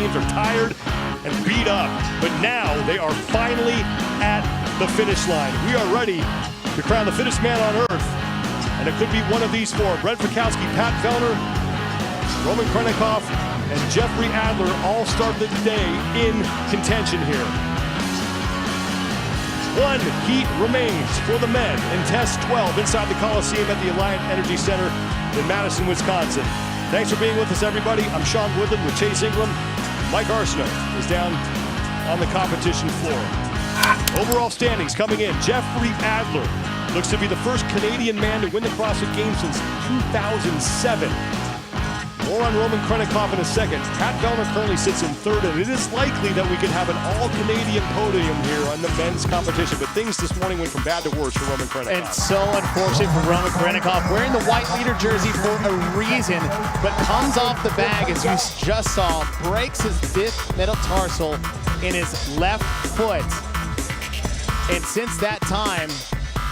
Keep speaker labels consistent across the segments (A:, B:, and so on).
A: teams are tired and beat up, but now they are finally at the finish line. We are ready to crown the fittest man on earth, and it could be one of these four. Brent Fikowski, Pat Vellner, Roman Krennikov, and Jeffrey Adler all start the day in contention here. One heat remains for the men in test 12 inside the Coliseum at the Alliant Energy Center in Madison, Wisconsin. Thanks for being with us, everybody. I'm Sean Woodland with Chase Ingram. Mike Arsenault is down on the competition floor. Overall standings coming in. Jeffrey Adler looks to be the first Canadian man to win the CrossFit Games since 2007. More on Roman Krennikov in a second. Pat Vellner currently sits in third, and it is likely that we could have an all-Canadian podium here on the men's competition. But things this morning went from bad to worse for Roman Krennikov.
B: And so unfortunate for Roman Krennikov, wearing the white leader jersey for a reason, but comes off the bag, as you just saw, breaks his fifth metatarsal in his left foot. And since that time,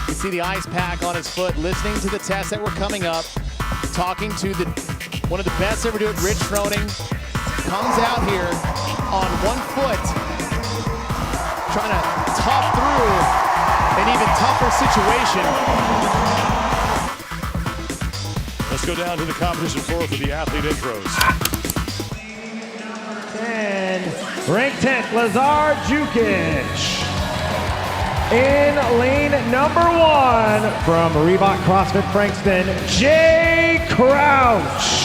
B: you see the ice pack on his foot, listening to the tests that were coming up, talking to one of the best ever do it, Rich Froning, comes out here on one foot, trying to tough through an even tougher situation.
A: Let's go down to the competition floor for the athlete intros.
C: And rank 10th, Lazar Jukic. In lane number 1 from Reebok CrossFit Frankston, Jay Crouch.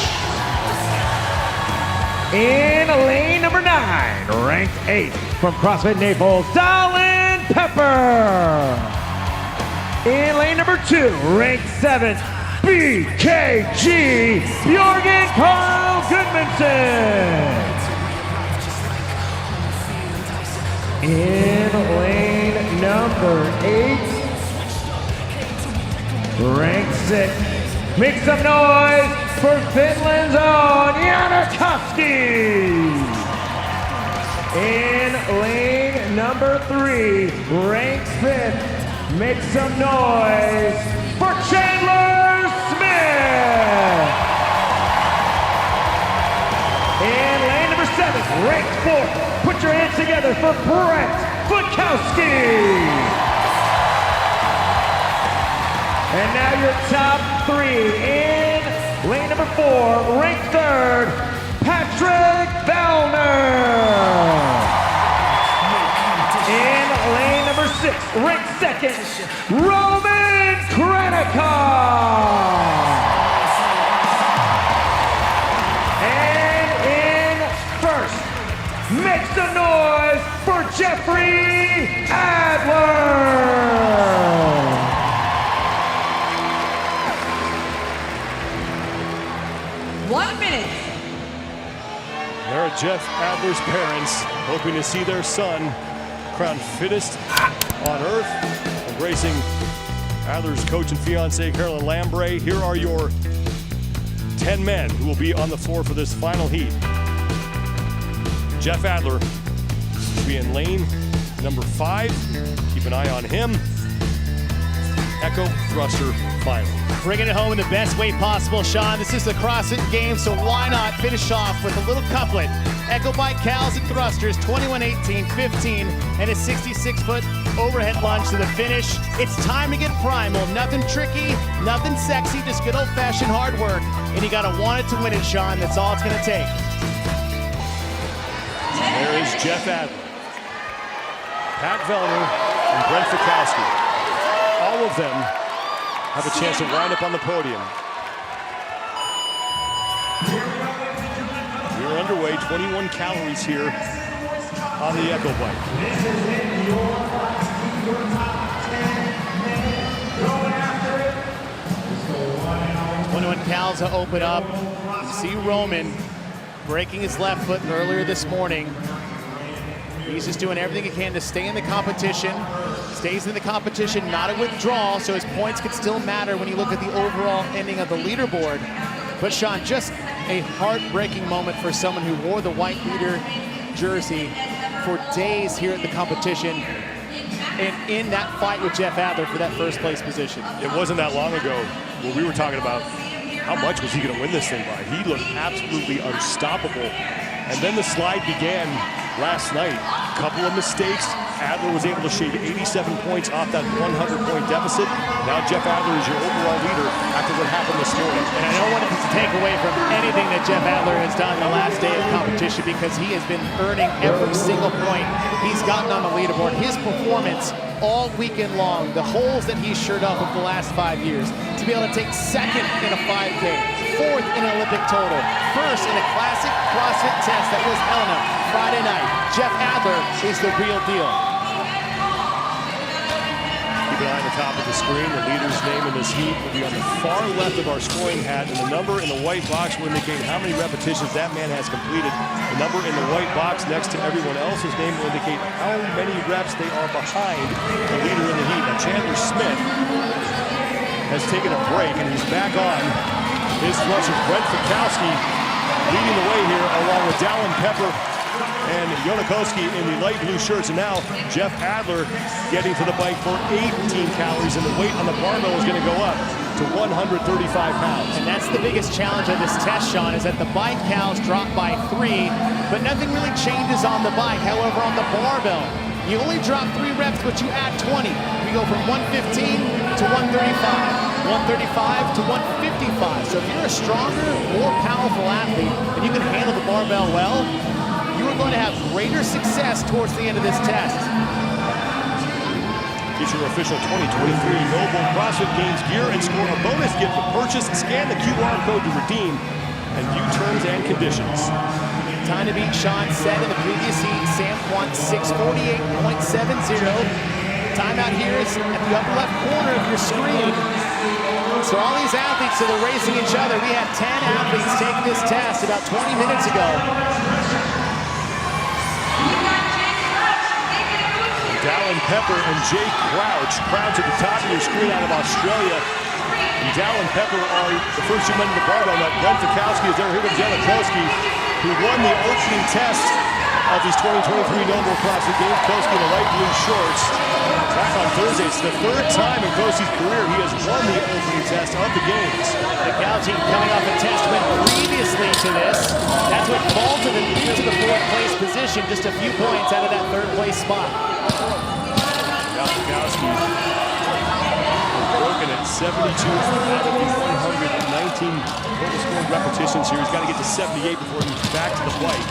C: In lane number 9, ranked 8th from CrossFit Naples, Dallin Pepper. In lane number 2, ranked 7th, BKG, Bjorgen Carl Goodmanson. In lane number 8, ranked 6th, make some noise for Finland's own Janikowski. In lane number 3, ranked 5th, make some noise for Chandler Smith. In lane number 7, ranked 4th, put your hands together for Brent Fikowski. And now your top 3 in lane number 4, ranked 3rd, Patrick Vellner. In lane number 6, ranked 2nd, Roman Krennikov. And in first, make some noise for Jeffrey Adler.
D: 1 minute.
A: There are Jeff Adler's parents hoping to see their son crowned fittest on earth. Embracing Adler's coach and fiance, Carolyn Lambre. Here are your 10 men who will be on the floor for this final heat. Jeff Adler will be in lane number 5. Keep an eye on him. Echo thruster final.
B: Bringing it home in the best way possible, Sean. This is the CrossFit Games, so why not finish off with a little couplet? Echo bike cows and thrusters, 21, 18, 15, and a 66-foot overhead lunge to the finish. It's time to get primal. Nothing tricky, nothing sexy, just good old-fashioned hard work. And you gotta want it to win it, Sean. That's all it's gonna take.
A: There is Jeff Adler, Pat Vellner, and Brent Fikowski. All of them have a chance to wind up on the podium. We're underway, 21 calories here on the Echo bike.
B: 21 cals to open up. You see Roman breaking his left foot earlier this morning. He's just doing everything he can to stay in the competition. Stays in the competition, not a withdrawal, so his points could still matter when you look at the overall ending of the leaderboard. But Sean, just a heartbreaking moment for someone who wore the white leader jersey for days here at the competition and in that fight with Jeff Adler for that first place position.
A: It wasn't that long ago when we were talking about how much was he going to win this thing by. He looked absolutely unstoppable And then the slide began last night. A couple of mistakes. Adler was able to shave 87 points off that 100-point deficit. Now Jeff Adler is your overall leader after what happened this morning.
B: And I don't want to take away from anything that Jeff Adler has done the last day of competition, because he has been earning every single point he's gotten on the leaderboard. His performance all weekend long, the holes that he's shored up over the last 5 years, to be able to take second in a 5K, fourth in an Olympic total, first in a classic CrossFit test that was Helena Friday night. Jeff Adler is the real deal.
A: Keep an eye on the top of the screen. The leader's name in this heat will be on the far left of our scoring hat, and the number in the white box will indicate how many repetitions that man has completed. The number in the white box next to everyone else's name will indicate how many reps they are behind the leader in the heat. Now Chandler Smith has taken a break, and he's back on his thrust. Brent Fikowski leading the way here, along with Dallin Pepper and Jonakoski in the light blue shirts. And now Jeff Adler getting to the bike for 18 calories, and the weight on the barbell is going to go up to 135 pounds.
B: And that's the biggest challenge of this test, Sean, is that the bike counts drop by 3, but nothing really changes on the bike. However, on the barbell, you only drop 3 reps, but you add 20. You go from 115 to 135, 135 to 155. So if you're a stronger, more powerful athlete, and you can handle the barbell well, you are going to have greater success towards the end of this test.
A: Get your official 2023 Noble CrossFit Games gear and score a bonus gift with purchase. Scan the QR code to redeem and view terms and conditions.
B: Time to beat Sean said in the previous heat. Sam won 648.70. Timeout here is at the upper left corner of your screen. So all these athletes that are racing each other, we had 10 athletes take this test about 20 minutes ago.
A: Dallin Pepper and Jake Crouch. Crouch at the top of your screen out of Australia. And Dallin Pepper are the first 2 men in the barbell. Now Brent Fikowski is there. Here comes Jonakoski, who won the opening test of these 2023 Noble CrossFit Games. Koski in the light blue shorts. Back on Thursday. It's the 3rd time in Koski's career he has won the opening test of the games.
B: Fikowski coming off a test win previously to this. That's what vaulted him into the 4th place position, just a few points out of that 3rd place spot.
A: Fikowski broken at 72 out of the 119 total scored repetitions here. He's got to get to 78 before he's back to the bike.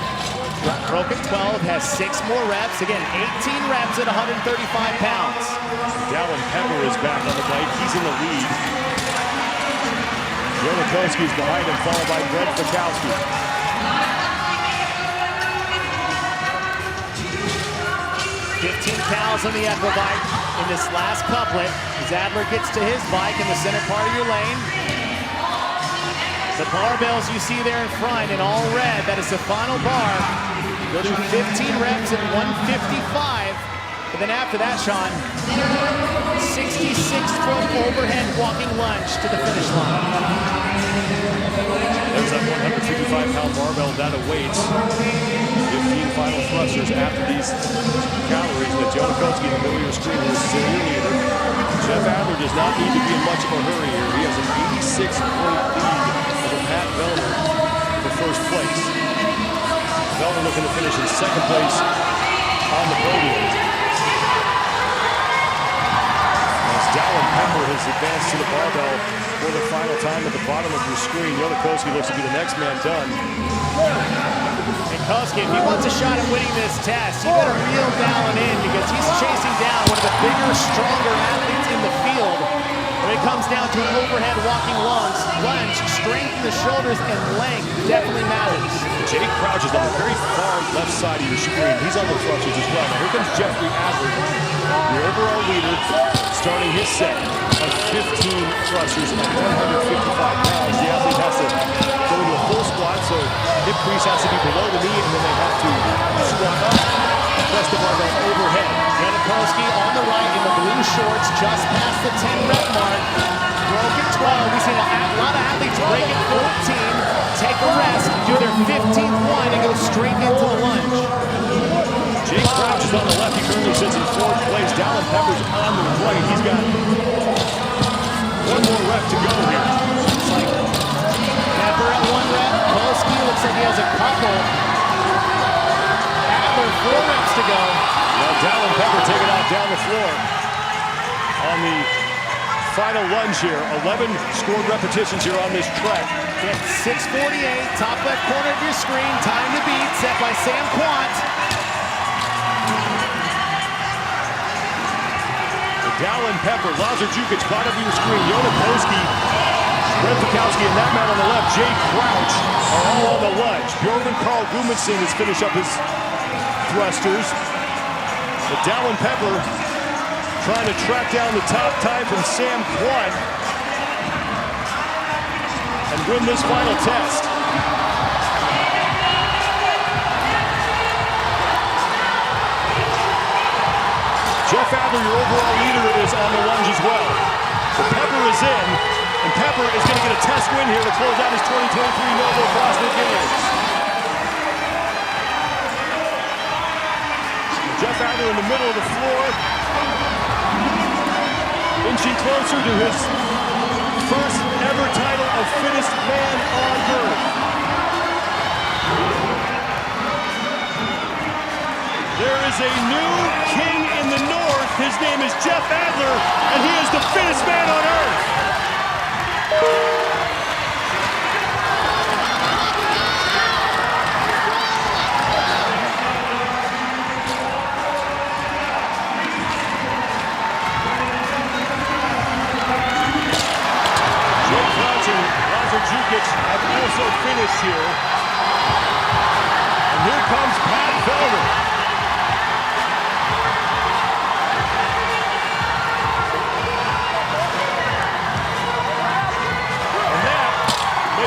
B: Broken 12, has 6 more reps. Again, 18 reps at 135 pounds.
A: Dallin Pepper is back on the bike. He's in the lead. Jonakoski is behind him, followed by Brent Fikowski.
B: 15 cows on the Echo bike in this last couplet. As Adler gets to his bike in the center part of your lane. The barbells you see there in front in all red, that is the final bar. Go to 15 reps at 155. And then after that, Sean, 66-foot overhead walking lunge to the finish line.
A: There's that 155-pound barbell that awaits. 15 final thrusters after these calories. But Jonakoski in the middle of your screen is the leader. Jeff Adler does not need to be in much of a hurry here. He has an 86-point lead over Pat Vellner for first place. Vellner looking to finish in 2nd place on the podium. Dallin Pepper has advanced to the barbell for the final time at the bottom of your screen. Jonakoski looks to be the next man done.
B: And Koski, if he wants a shot at winning this test, you better reel Dallin in, because he's chasing down one of the bigger, stronger athletes in the field. When it comes down to an overhead walking lunge, strength in the shoulders and length definitely matters.
A: Jake Crouch is on the very far left side of your screen. He's on the thrusters as well. Now here comes Jeffrey Adler, your overall leader, starting his set of 15 thrusters at 155 pounds. The athlete has to go into a full squat, so hip crease has to be below the knee, and then they have to squat up, press the barbell overhead.
B: Jonakoski on the right in the blue shorts, just past the 10-rep mark. Broken 12. We've seen a lot of athletes break at 14, take a rest, do their 15th one, and go straight into the lunge.
A: Jake Crouch is on the left. He currently sits in 4th place. Dallin Pepper's on the right. He's got 1 more rep to go here.
B: Pepper at 1 rep. Koski looks like he has a couple. 4 reps to go.
A: Now Dallin Pepper taking off down the floor on the final lunge here. 11 scored repetitions here on this trek.
B: At 6:48, top left corner of your screen, time to beat, set by Sam Quant.
A: Dallin Pepper, Lazar Jukic caught up your screen. Yona Koski, Brent Fikowski, and that man on the left, Jay Crouch, are all on the lunge. Bjorn Carl Gudmundsson has finished up his thrusters. But Dallin Pepper trying to track down the top time from Sam Quant and win this final test. Jeff Adler, your overall leader, is on the lunge as well. So Pepper is in, and Pepper is going to get a test win here to close out his 2023 Novo CrossFit Games. Jeff Adler in the middle of the floor, inching closer to his first ever title of fittest man on earth. There is a new king in the north. His name is Jeff Adler, and he is the fittest man on earth. Jay Crouch and Lazar Jukic have also finished here. And here comes Pat Felder.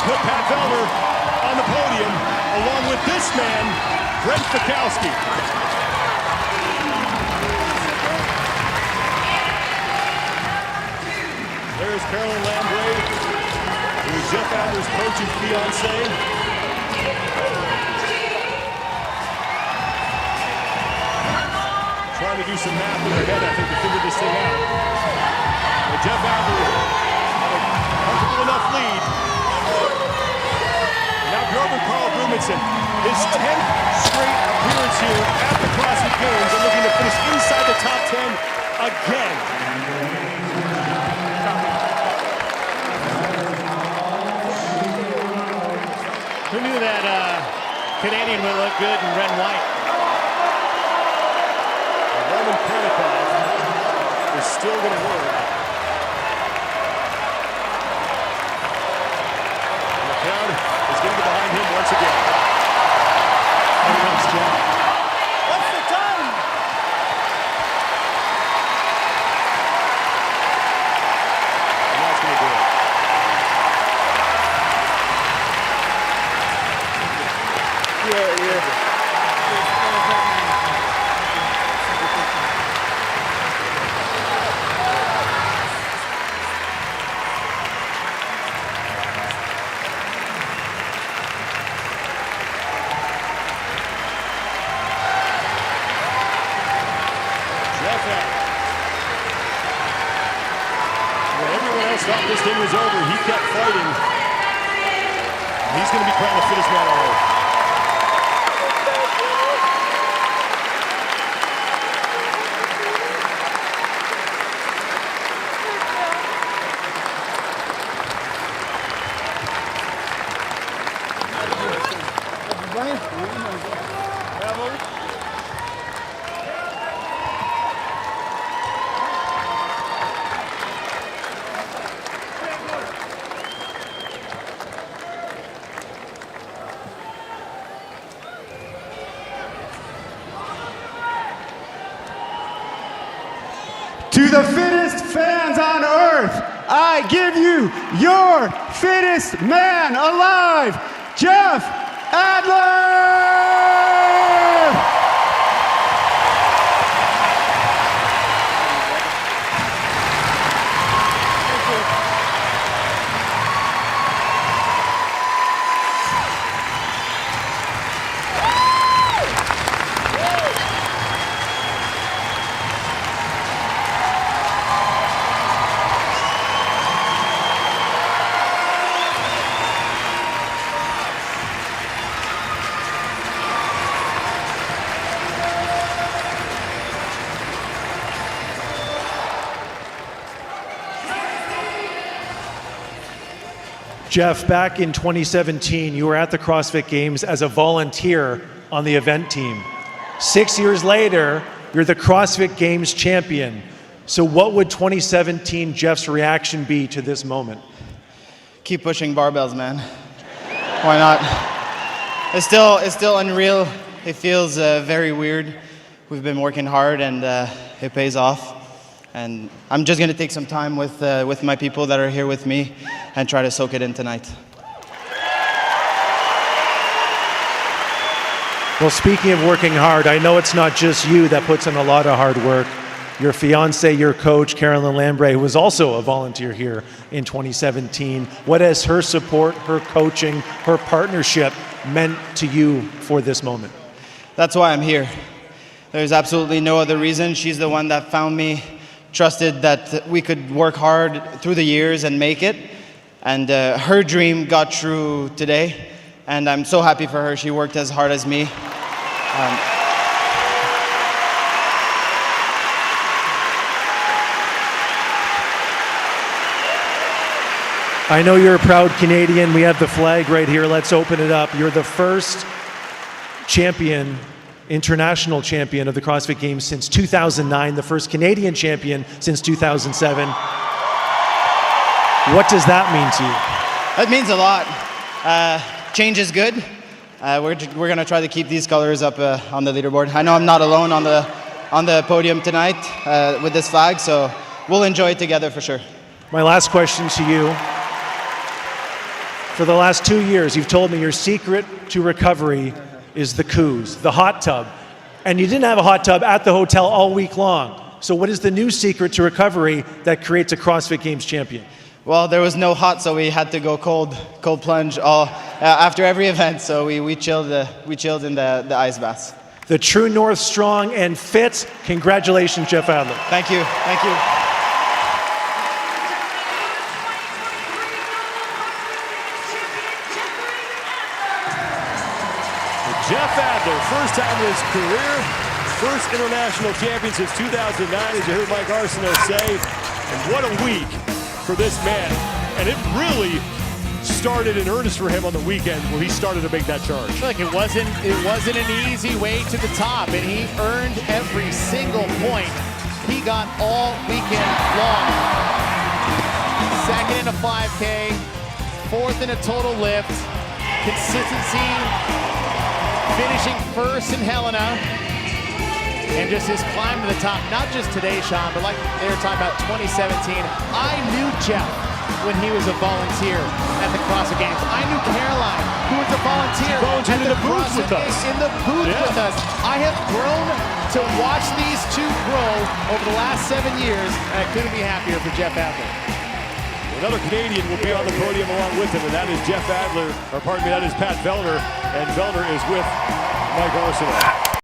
A: Put Pat Felder on the podium along with this man, Brent Fikowski. There's Carolyn Lambre, who is Jeff Adler's coach and fiance. Trying to do some math in her head, I think, to figure this thing out. But Jeff Adler had a comfortable enough lead. Now Bjorn Carl Gudmundsson, his 10th straight appearance here at the CrossFit Games, and looking to finish inside the top 10 again.
B: Who knew that Canadian would look good in red and white?
A: Roman Krennikov is still going to work. Is going to get behind him once again. Here comes Jeff. What's the time? And that's going to do it. Yeah. Thought this thing was over. He kept fighting. He's going to be crowned the fittest man on earth.
D: To the fittest fans on earth, I give you your fittest man alive, Jeff Adler!
E: Jeff, back in 2017, you were at the CrossFit Games as a volunteer on the event team. 6 years later, you're the CrossFit Games champion. So what would 2017 Jeff's reaction be to this moment?
F: Keep pushing barbells, man. Why not? It's still unreal. It feels very weird. We've been working hard and it pays off. And I'm just gonna take some time with my people that are here with me and try to soak it in tonight.
E: Well, speaking of working hard, I know it's not just you that puts in a lot of hard work. Your fiance, your coach, Carolyn Lambre, who was also a volunteer here in 2017. What has her support, her coaching, her partnership meant to you for this moment?
F: That's why I'm here. There's absolutely no other reason. She's the one that found me, trusted that we could work hard through the years and make it. And her dream got true today. And I'm so happy for her. She worked as hard as me.
E: I know you're a proud Canadian. We have the flag right here. Let's open it up. You're the first champion, international champion of the CrossFit Games since 2009, the first Canadian champion since 2007. What does that mean to you?
F: That means a lot. Change is good. We're going to try to keep these colors up on the leaderboard. I know I'm not alone on the podium tonight with this flag, so we'll enjoy it together for sure.
E: My last question to you. For the last 2 years, you've told me your secret to recovery is the coos, the hot tub. And you didn't have a hot tub at the hotel all week long. So what is the new secret to recovery that creates a CrossFit Games champion?
F: Well, there was no hot, so we had to go cold plunge after every event. So we chilled in the ice baths.
E: The true north, strong and fit. Congratulations, Jeff Adler.
F: Thank you. Thank you.
A: Jeff Adler, first time in his career, first international champion since 2009, as you heard Mike Arsenault say. And what a week for this man. And it really started in earnest for him on the weekend where he started to make that charge.
B: Look, it wasn't an easy way to the top, and he earned every single point he got all weekend long. Second in a 5K, fourth in a total lift, consistency, finishing first in Helena, and just his climb to the top, not just today, Sean, but like they were talking about 2017. I knew Jeff when he was a volunteer at the CrossFit Games. I knew Caroline, who was a volunteer
A: in the booth with us.
B: In the booth with us. I have grown to watch these two grow over the last 7 years, and I couldn't be happier for Jeff Adler.
A: Another Canadian will be on the podium along with him, and that is Jeff Adler, or pardon me, that is Pat Vellner, and Vellner is with Mike Arsenault.